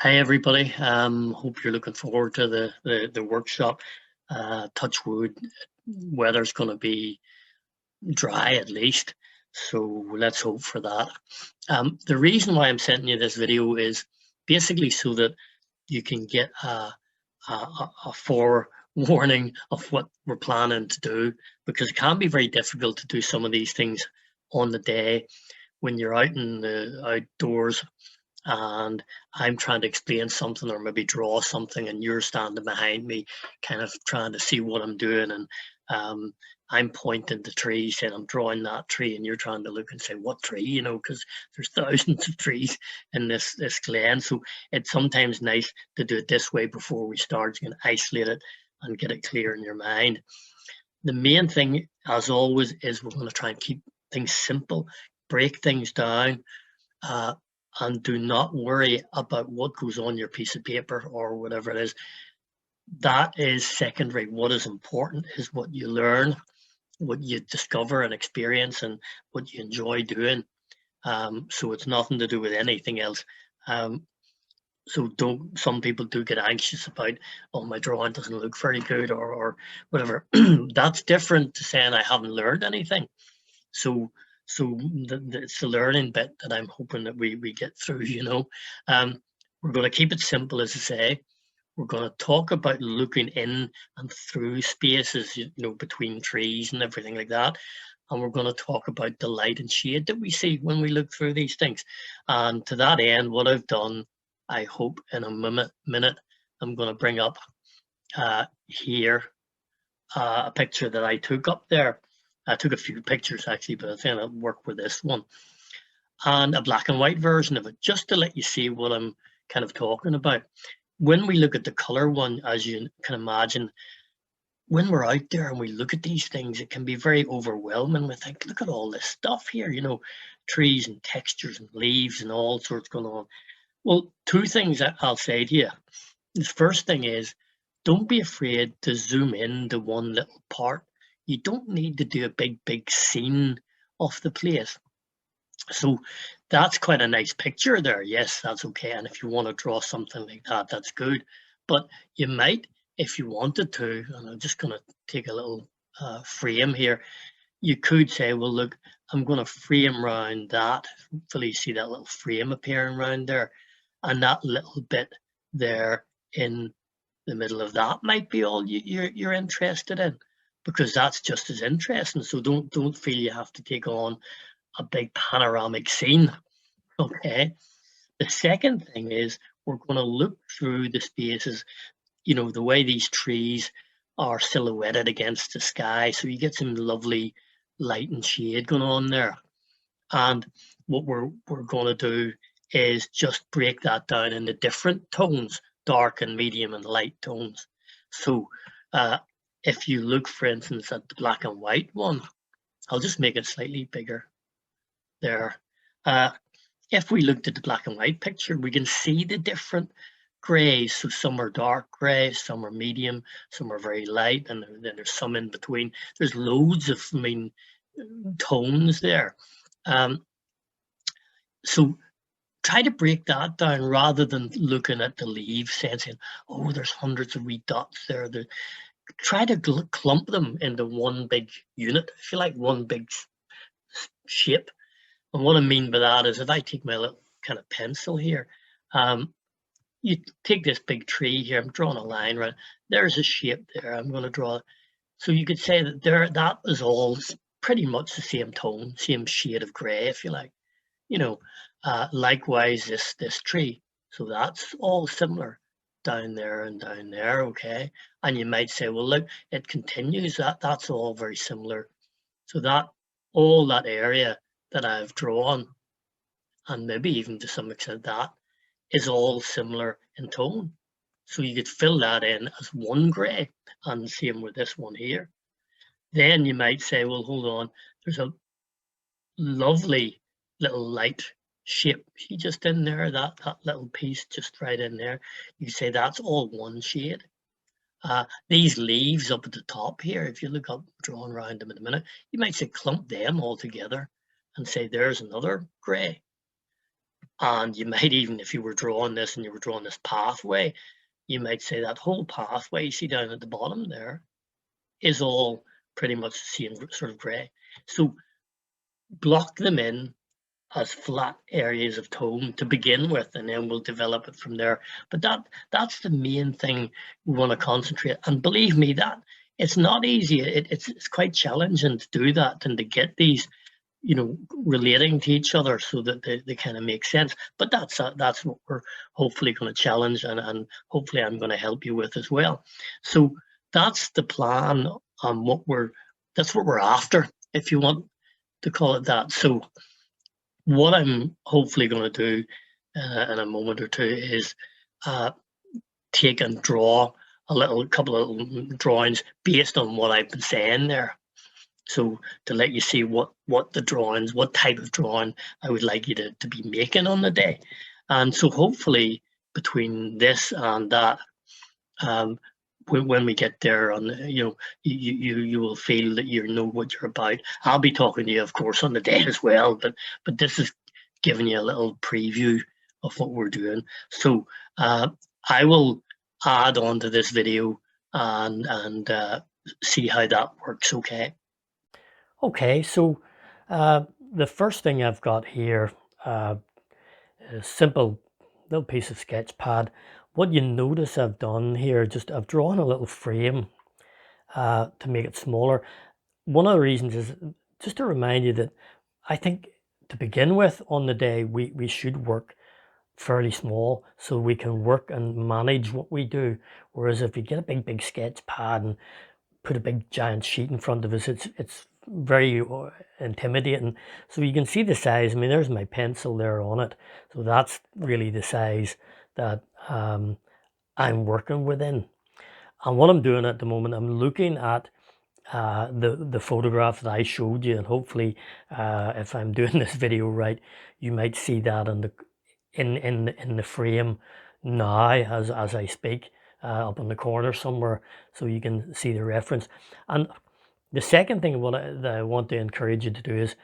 Hi everybody. Hope you're looking forward to the workshop. Touch wood, weather's going to be dry at least, so let's hope for that. The reason why I'm sending you this video is basically so that you can get a forewarning of what we're planning to do, because it can be very difficult to do some of these things on the day when you're out in the outdoors and I'm trying to explain something or maybe draw something, and you're standing behind me, kind of trying to see what I'm doing. And I'm pointing to trees, saying I'm drawing that tree, and you're trying to look and say, what tree? Because there's thousands of trees in this glen. So it's sometimes nice to do it this way before we start. You can isolate it and get it clear in your mind. The main thing, as always, is we're going to try and keep things simple, break things down. Uh, and do not worry about what goes on your piece of paper or whatever it is. That is secondary. What is important is what you learn, what you discover and experience, and what you enjoy doing. So it's nothing to do with anything else. So some people do get anxious about, oh, my drawing doesn't look very good or whatever. That's different to saying I haven't learned anything. So it's the learning bit that I'm hoping that we get through. We're going to keep it simple, as I say. We're going to talk about looking in and through spaces, between trees and everything like that. And we're going to talk about the light and shade that we see when we look through these things. And to that end, what I've done, I hope in a minute, I'm going to bring up here a picture that I took up there. I took a few pictures actually, but I think I'll work with this one. And a black and white version of it, just to let you see what I'm kind of talking about. When we look at the color one, as you can imagine, when we're out there and we look at these things, it can be very overwhelming. We think, look at all this stuff here, trees and textures and leaves and all sorts going on. Well, two things that I'll say to you. The first thing is, don't be afraid to zoom in to one little part. You don't need to do a big scene of the place. So that's quite a nice picture there. Yes, that's okay. And if you want to draw something like that, that's good. But you might, if you wanted to, and I'm just going to take a little frame here, you could say, well, look, I'm going to frame around that. Hopefully you see that little frame appearing around there. And that little bit there in the middle of that might be all you're interested in, because that's just as interesting. So don't feel you have to take on a big panoramic scene. Okay. The second thing is we're going to look through the spaces, the way these trees are silhouetted against the sky. So you get some lovely light and shade going on there. And what we're going to do is just break that down into different tones, dark and medium and light tones. So if you look, for instance, at the black and white one, I'll just make it slightly bigger there. If we looked at the black and white picture, we can see the different grays. So some are dark gray, some are medium, some are very light, and then there's some in between. There's loads of, tones there. So try to break that down rather than looking at the leaves and saying, oh, there's hundreds of wee dots there. Try to clump them into one big unit, if you like, one big shape. And what I mean by that is, if I take my little kind of pencil here, you take this big tree here, I'm drawing a line right, there's a shape there, I'm going to draw. So you could say that that is all pretty much the same tone, same shade of gray, if you like. Likewise, this tree. So that's all similar down there and down there, okay? And you might say, well, look, it continues, that's all very similar. So all that area that I've drawn, and maybe even to some extent that, is all similar in tone. So you could fill that in as one grey, and same with this one here. Then you might say, well, hold on, there's a lovely little light shape. See just in there, that little piece just right in there. You say that's all one shade. These leaves up at the top here, if you look up, drawing around them in a minute, you might say clump them all together and say there's another grey. And you might even, if you were drawing this and you were drawing this pathway, you might say that whole pathway you see down at the bottom there is all pretty much the same sort of grey. So block them in as flat areas of tone to begin with, and then we'll develop it from there. But that's the main thing we want to concentrate. And believe me, that it's not easy. It's quite challenging to do that and to get these, relating to each other so that they kind of make sense. But that's what we're hopefully going to challenge, and hopefully I'm going to help you with as well. So that's the plan on that's what we're after, if you want to call it that. So what I'm hopefully going to do in a moment or two is take and draw a couple of little drawings based on what I've been saying there. So to let you see what type of drawing I would like you to be making on the day. And so hopefully between this and that, when we get there, you will feel that you know what you're about. I'll be talking to you, of course, on the day as well, but this is giving you a little preview of what we're doing. So I will add on to this video and see how that works. Okay, so the first thing I've got here is a simple little piece of sketch pad. What you notice I've done here, I've drawn a little frame to make it smaller. One of the reasons is just to remind you that I think to begin with on the day, we should work fairly small so we can work and manage what we do. Whereas if you get a big sketch pad and put a big giant sheet in front of us, it's very intimidating. So you can see the size. I mean, there's my pencil there on it. So that's really the size that I'm working within. And what I'm doing at the moment, I'm looking at the photograph that I showed you, and hopefully if I'm doing this video right, you might see that in the frame now as I speak, up in the corner somewhere, so you can see the reference. And the second thing that I want to encourage you to do is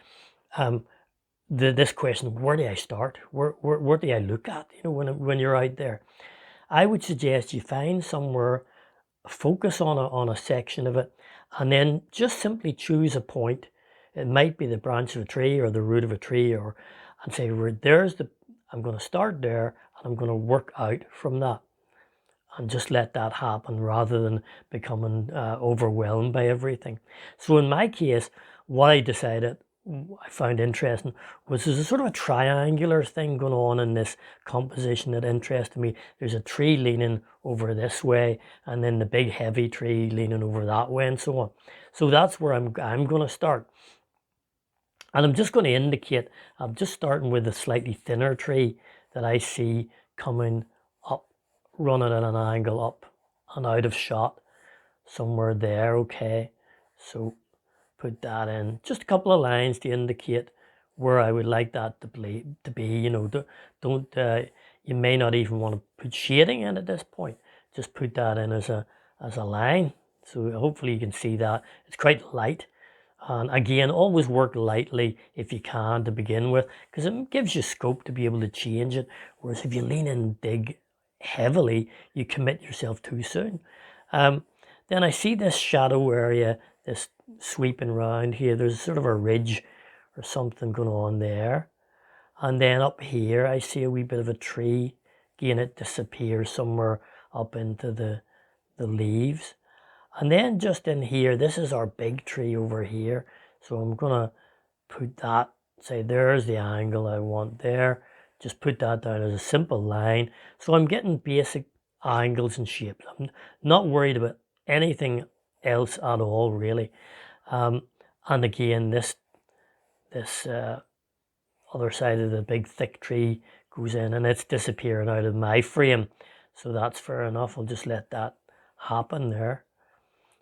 this question: where do I start? Where do I look at? When you're out there, I would suggest you find somewhere, focus on a section of it, and then just simply choose a point. It might be the branch of a tree or the root of a tree, and say, I'm going to start there and I'm going to work out from that, and just let that happen rather than becoming overwhelmed by everything. So in my case, what I found interesting was there's a sort of a triangular thing going on in this composition that interested me. There's a tree leaning over this way, and then the big heavy tree leaning over that way, and so on. So that's where I'm going to start. And I'm just going to indicate, I'm just starting with a slightly thinner tree that I see coming up, running at an angle up and out of shot somewhere there. Okay, so put that in, just a couple of lines to indicate where I would like that to be. Don't you may not even want to put shading in at this point. Just put that in as a line. So hopefully you can see that it's quite light. And again, always work lightly if you can to begin with, because it gives you scope to be able to change it. Whereas if you lean in and dig heavily, you commit yourself too soon. Then I see this shadow area, this sweeping round here. There's sort of a ridge or something going on there. And then up here, I see a wee bit of a tree. Again, it disappears somewhere up into the leaves. And then just in here, this is our big tree over here. So I'm going to put that, say there's the angle I want there. Just put that down as a simple line. So I'm getting basic angles and shapes. I'm not worried about anything else at all, really. And again, this other side of the big thick tree goes in, and it's disappearing out of my frame. So that's fair enough. I'll just let that happen there.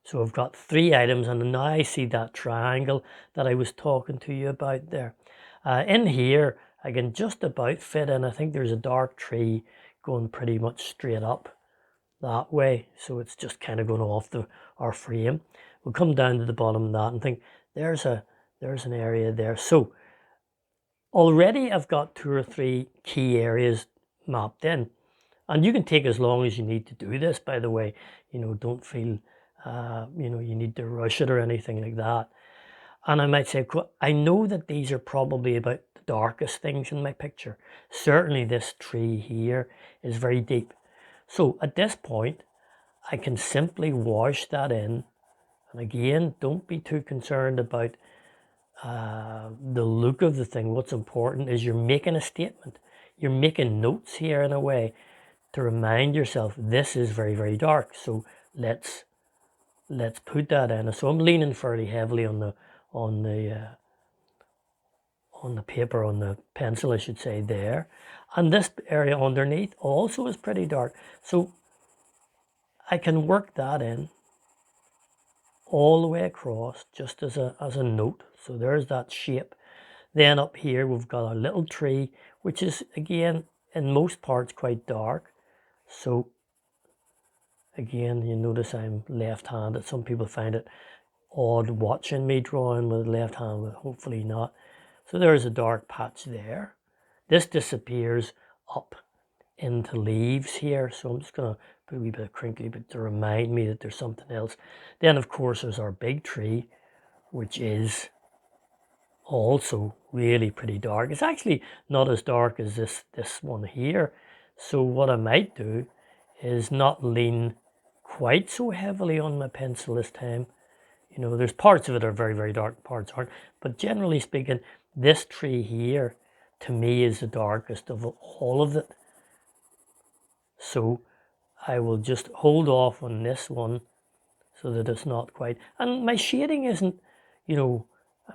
So I've got 3 items, and now I see that triangle that I was talking to you about there. In here, I can just about fit in. I think there's a dark tree going pretty much straight up that way. So it's just kind of going off our frame. We'll come down to the bottom of that and think there's an area there. So Already I've got 2 or 3 key areas mapped in. And you can take as long as you need to do this, by the way. Don't feel, you need to rush it or anything like that. And I might say, I know that these are probably about the darkest things in my picture. Certainly this tree here is very deep. So at this point, I can simply wash that in. And again, don't be too concerned about the look of the thing. What's important is you're making a statement. You're making notes here in a way to remind yourself this is very, very dark. So let's put that in. So I'm leaning fairly heavily on the paper, on the pencil, I should say, there. And this area underneath also is pretty dark. So I can work that in all the way across just as a note. So there's that shape. Then up here we've got a little tree, which is again in most parts quite dark. So again, you notice I'm left-handed. Some people find it odd watching me drawing with the left hand, but hopefully not. So there's a dark patch there. This disappears up into leaves here. So I'm just going to put a wee bit of crinkly bit to remind me that there's something else. Then of course there's our big tree, which is also really pretty dark. It's actually not as dark as this one here. So what I might do is not lean quite so heavily on my pencil this time. There's parts of it are very, very dark, parts aren't. But generally speaking, this tree here, to me, is the darkest of all of it. So I will just hold off on this one so that it's not quite. And my shading isn't, I'm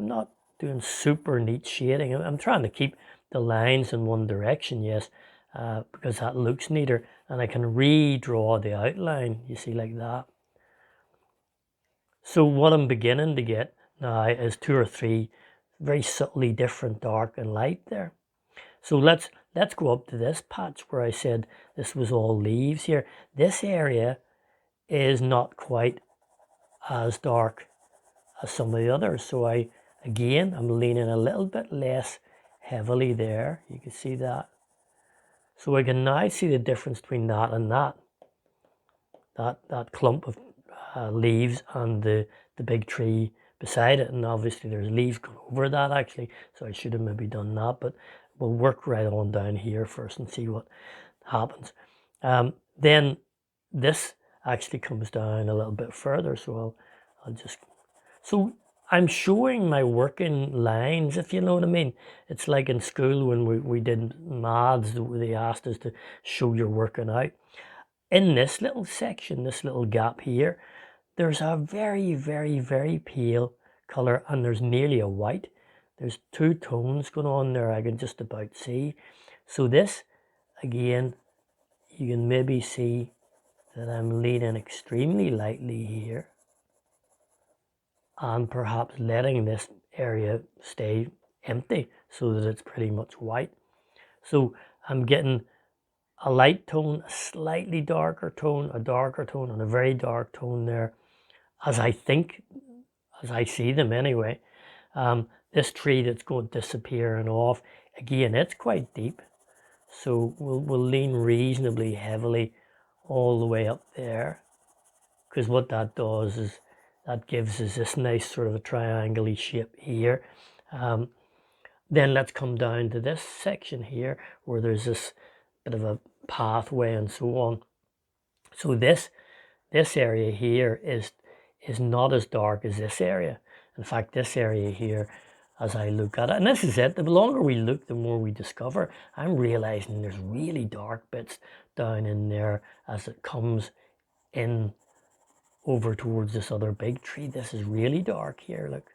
not doing super neat shading. I'm trying to keep the lines in one direction, yes, because that looks neater. And I can redraw the outline, you see, like that. So what I'm beginning to get now is 2 or 3 very subtly different dark and light there. So let's go up to this patch where I said this was all leaves here. This area is not quite as dark as some of the others. So I'm leaning a little bit less heavily there. You can see that. So I can now see the difference between that and that clump of leaves and the big tree beside it. And obviously there's leaves going over that actually, so I should have maybe done that, but we'll work right on down here first and see what happens. Then this actually comes down a little bit further, so so I'm showing my working lines, if you know what I mean. It's like in school when we did maths, they asked us to show your working out. In this little section, this little gap here, there's a very, very, very pale color and there's nearly a white. There's 2 tones going on there, I can just about see. So this, again, you can maybe see that I'm leaning extremely lightly here and perhaps letting this area stay empty so that it's pretty much white. So I'm getting a light tone, a slightly darker tone, a darker tone, and a very dark tone there, as I see them anyway. This tree that's going disappearing off, again, it's quite deep. So we'll lean reasonably heavily all the way up there, because what that does is that gives us this nice sort of a triangle-y shape here. Then let's come down to this section here where there's this bit of a pathway and so on. So this area here is not as dark as this area. In fact, this area here, as I look at it, and this is it, the longer we look, the more we discover. I'm realizing there's really dark bits down in there as it comes in over towards this other big tree. This is really dark here, look.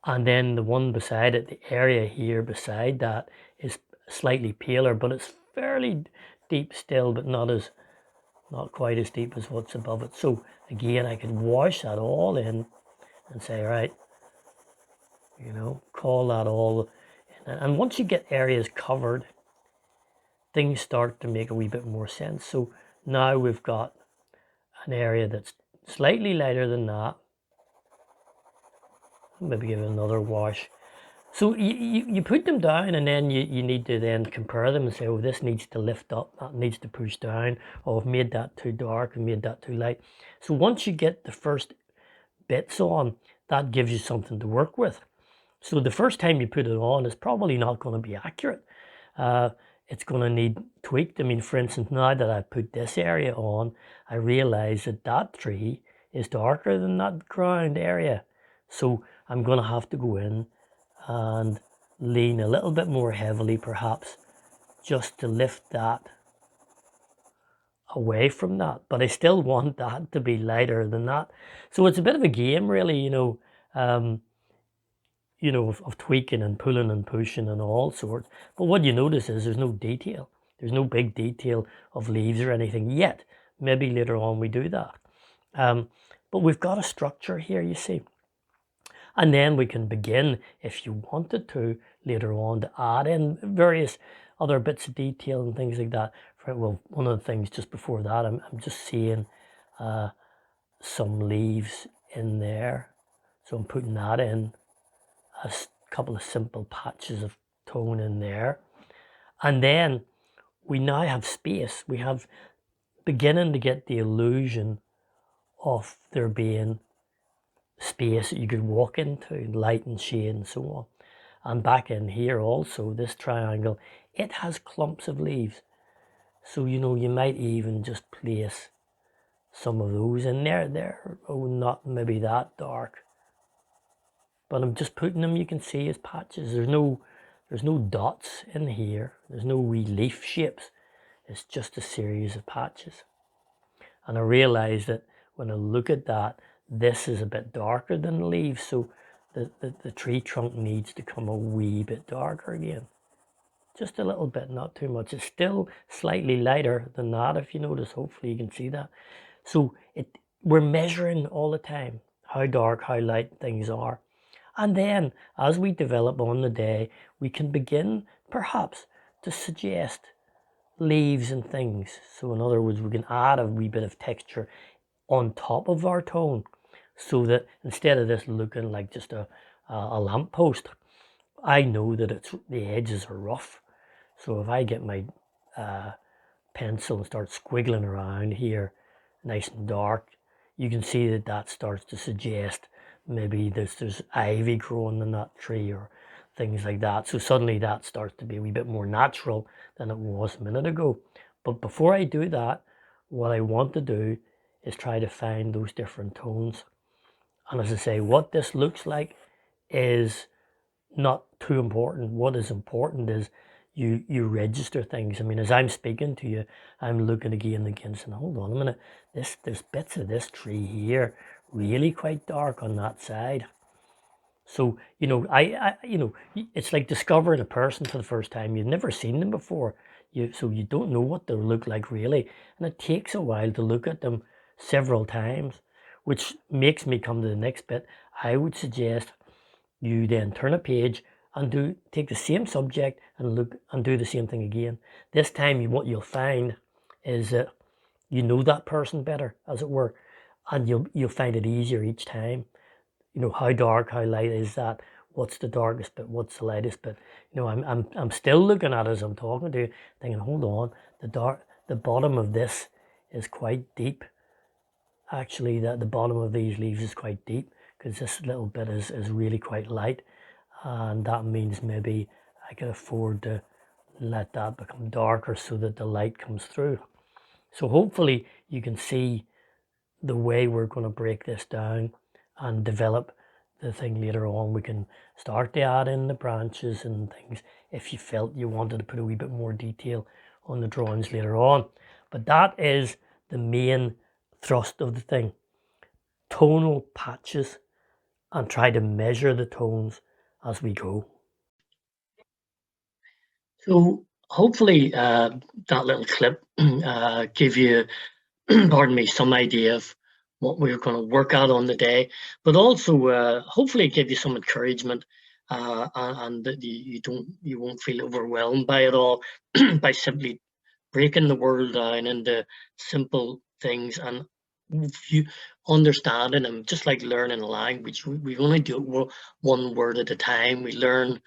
And then the one beside it, the area here beside that, is slightly paler, but it's fairly deep still, but not quite as deep as what's above it. So again, I can wash that all in and say, right, call that all in. And once you get areas covered, things start to make a wee bit more sense. So now we've got an area that's slightly lighter than that. Maybe give it another wash. So you put them down, and then you need to then compare them and say, oh, this needs to lift up, that needs to push down, or I've made that too dark and made that too light. So once you get the first bits on, that gives you something to work with. So the first time you put it on, it's probably not going to be accurate. It's going to need tweaked. I mean, for instance, now that I put this area on, I realize that that tree is darker than that ground area. So I'm going to have to go in and lean a little bit more heavily, perhaps, just to lift that away from that. But I still want that to be lighter than that. So it's a bit of a game, really, um, of tweaking and pulling and pushing and all sorts. But what you notice is there's no detail. There's no big detail of leaves or anything yet. Maybe later on we do that. But we've got a structure here, you see. And then we can begin, if you wanted to, later on to add in various other bits of detail and things like that. Well, one of the things just before that, I'm just seeing some leaves in there. So I'm putting that in, a couple of simple patches of tone in there. And then we now have space. We have beginning to get the illusion of there being space that you could walk into, light and shade and so on. And back in here also, this triangle, it has clumps of leaves. So, you might even just place some of those in there. They're not maybe that dark. But I'm just putting them, you can see, as patches. There's no dots in here. There's no wee leaf shapes. It's just a series of patches. And I realize that when I look at that, this is a bit darker than the leaves. So the tree trunk needs to come a wee bit darker again. Just a little bit, not too much. It's still slightly lighter than that, if you notice. Hopefully you can see that. So we're measuring all the time how dark, how light things are. And then as we develop on the day, we can begin perhaps to suggest leaves and things. So in other words, we can add a wee bit of texture on top of our tone, so that instead of this looking like just a lamppost, I know that the edges are rough. So if I get my pencil and start squiggling around here, nice and dark, you can see that starts to suggest maybe there's ivy growing in that tree or things like that. So suddenly that starts to be a wee bit more natural than it was a minute ago. But before I do that, what I want to do is try to find those different tones. And as I say, what this looks like is not too important. What is important is you register things. I mean, as I'm speaking to you, I'm looking again and again saying, hold on a minute, there's bits of this tree here really quite dark on that side. So, it's like discovering a person for the first time. You've never seen them before. So you don't know what they look like really. And it takes a while to look at them several times, which makes me come to the next bit. I would suggest you then turn a page and take the same subject and look and do the same thing again. This time what you'll find is that you know that person better, as it were, and you'll find it easier each time. How dark, how light is that? What's the darkest bit? What's the lightest bit? I'm still looking at it as I'm talking to you, thinking, hold on, the bottom of this is quite deep. Actually, the bottom of these leaves is quite deep, because this little bit is really quite light, and that means maybe I can afford to let that become darker so that the light comes through. So hopefully you can see the way we're going to break this down and develop the thing later on. We can start to add in the branches and things if you felt you wanted to put a wee bit more detail on the drawings later on. But that is the main thrust of the thing. Tonal patches, and try to measure the tones as we go. So hopefully that little clip gave you, pardon me, some idea of what we were going to work out on the day, but also hopefully it gave you some encouragement, and that you won't feel overwhelmed by it all by simply breaking the world down into simple things and you understanding them, just like learning a language. We only do it one word at a time. We learn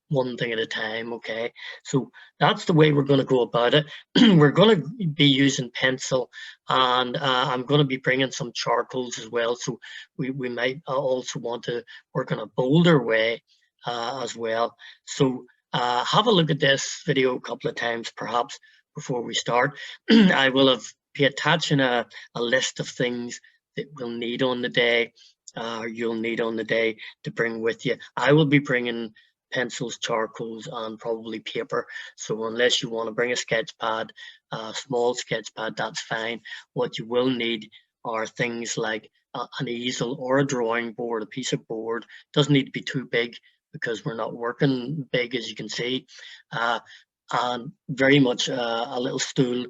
one thing at a time. Okay, so that's the way we're going to go about it. We're going to be using pencil, and I'm going to be bringing some charcoals as well. So we might also want to work on a bolder way as well. So have a look at this video a couple of times perhaps before we start. I will have be attaching a list of things that we'll need on the day, you'll need on the day to bring with you. I will be bringing pencils, charcoals, and probably paper. So unless you want to bring a sketch pad, a small sketch pad, that's fine. What you will need are things like an easel or a drawing board, a piece of board. Doesn't need to be too big because we're not working big, as you can see. And very much a little stool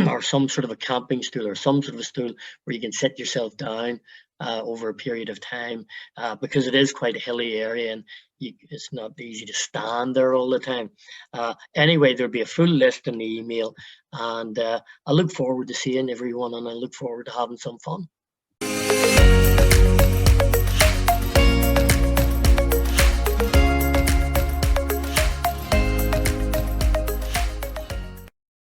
or some sort of a camping stool or some sort of a stool where you can sit yourself down over a period of time, because it is quite a hilly area and it's not easy to stand there all the time. Anyway, there'll be a full list in the email, and I look forward to seeing everyone, and I look forward to having some fun.